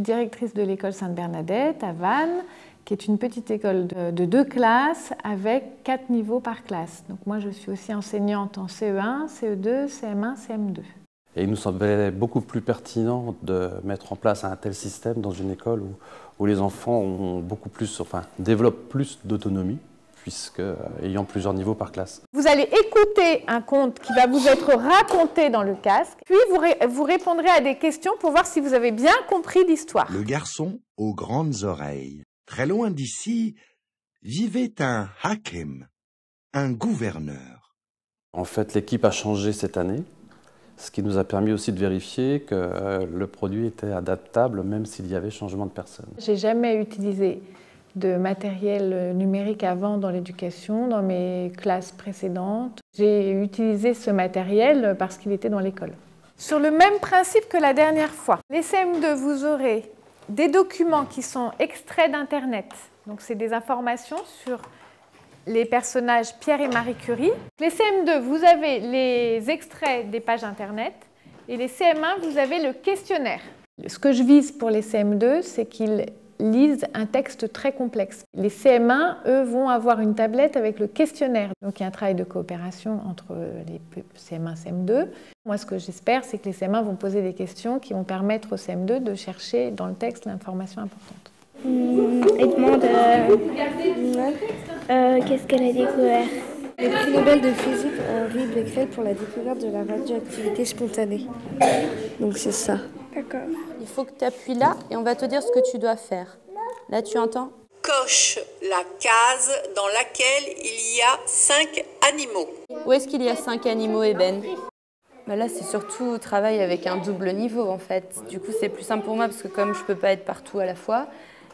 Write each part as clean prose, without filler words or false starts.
suis directrice de l'école Sainte-Bernadette à Vannes, qui est une petite école de 2 classes avec 4 niveaux par classe. Donc moi, je suis aussi enseignante en CE1, CE2, CM1, CM2. Et il nous semblait beaucoup plus pertinent de mettre en place un tel système dans une école où les enfants ont développent plus d'autonomie, ayant plusieurs niveaux par classe. Vous allez écouter un conte qui va vous être raconté dans le casque, puis vous répondrez à des questions pour voir si vous avez bien compris l'histoire. Le garçon aux grandes oreilles. Très loin d'ici, vivait un hakim, un gouverneur. En fait, l'équipe a changé cette année, ce qui nous a permis aussi de vérifier que le produit était adaptable, même s'il y avait changement de personne. J'ai jamais utilisé de matériel numérique avant dans l'éducation, dans mes classes précédentes. J'ai utilisé ce matériel parce qu'il était dans l'école. Sur le même principe que la dernière fois, les CM2, vous aurez des documents qui sont extraits d'Internet. Donc, c'est des informations sur les personnages Pierre et Marie Curie. Les CM2, vous avez les extraits des pages Internet. Et les CM1, vous avez le questionnaire. Ce que je vise pour les CM2, c'est qu'ils lisent un texte très complexe. Les CM1, eux, vont avoir une tablette avec le questionnaire. Donc, il y a un travail de coopération entre les CM1 et CM2. Moi, ce que j'espère, c'est que les CM1 vont poser des questions qui vont permettre aux CM2 de chercher dans le texte l'information importante. Il demande qu'est-ce qu'elle a découvert. Le prix Nobel de physique à Henri Becquerel pour la découverte de la radioactivité spontanée. Donc c'est ça. D'accord. Il faut que tu appuies là et on va te dire ce que tu dois faire. Là, tu entends? Coche la case dans laquelle il y a 5 animaux. Où est-ce qu'il y a 5 animaux, Eben? Là, c'est surtout travail avec un double niveau, en fait. Du coup, c'est plus simple pour moi parce que comme je ne peux pas être partout à la fois,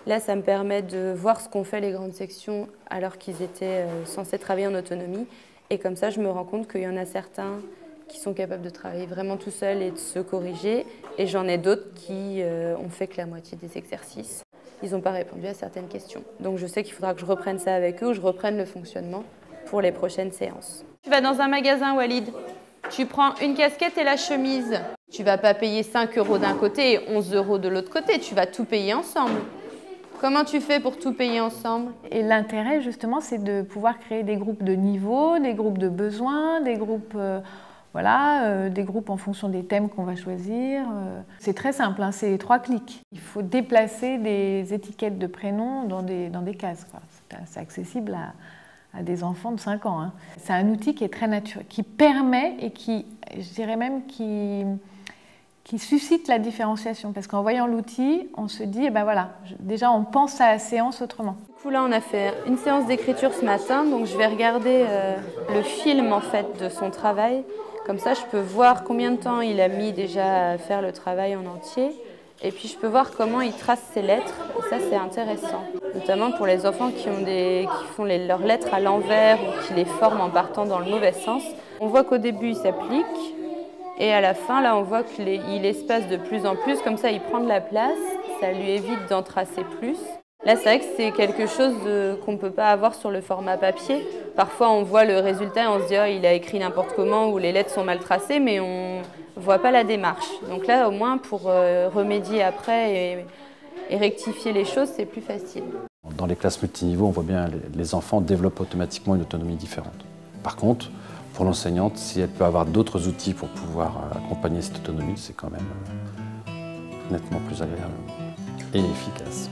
là, ça me permet de voir ce qu'ont fait les grandes sections alors qu'ils étaient censés travailler en autonomie. Et comme ça, je me rends compte qu'il y en a certains qui sont capables de travailler vraiment tout seuls et de se corriger. Et j'en ai d'autres qui ont fait que la moitié des exercices. Ils n'ont pas répondu à certaines questions. Donc je sais qu'il faudra que je reprenne ça avec eux ou je reprenne le fonctionnement pour les prochaines séances. Tu vas dans un magasin, Walid. Tu prends une casquette et la chemise. Tu ne vas pas payer 5 € d'un côté et 11 € de l'autre côté. Tu vas tout payer ensemble. Comment tu fais pour tout payer ensemble? Et l'intérêt, justement, c'est de pouvoir créer des groupes de niveau, des groupes de besoins, des groupes... des groupes en fonction des thèmes qu'on va choisir. C'est très simple, hein, c'est 3 clics. Il faut déplacer des étiquettes de prénoms dans des cases. C'est accessible à des enfants de 5 ans. Hein. C'est un outil qui est très naturel, qui permet et qui, je dirais même, qui suscite la différenciation. Parce qu'en voyant l'outil, on se dit, déjà on pense à la séance autrement. Du coup, là, on a fait une séance d'écriture ce matin, donc je vais regarder le film en fait de son travail. Comme ça, je peux voir combien de temps il a mis déjà à faire le travail en entier. Et puis, je peux voir comment il trace ses lettres. Et ça, c'est intéressant. Notamment pour les enfants qui font leurs lettres à l'envers ou qui les forment en partant dans le mauvais sens. On voit qu'au début, il s'applique. Et à la fin, là, on voit qu'il espace de plus en plus. Comme ça, il prend de la place. Ça lui évite d'en tracer plus. Là, c'est vrai que c'est quelque chose qu'on ne peut pas avoir sur le format papier. Parfois, on voit le résultat et on se dit « oh, il a écrit n'importe comment » ou « les lettres sont mal tracées », mais on ne voit pas la démarche. Donc là, au moins, pour remédier après et rectifier les choses, c'est plus facile. Dans les classes multiniveaux, on voit bien que les enfants développent automatiquement une autonomie différente. Par contre, pour l'enseignante, si elle peut avoir d'autres outils pour pouvoir accompagner cette autonomie, c'est quand même nettement plus agréable et efficace.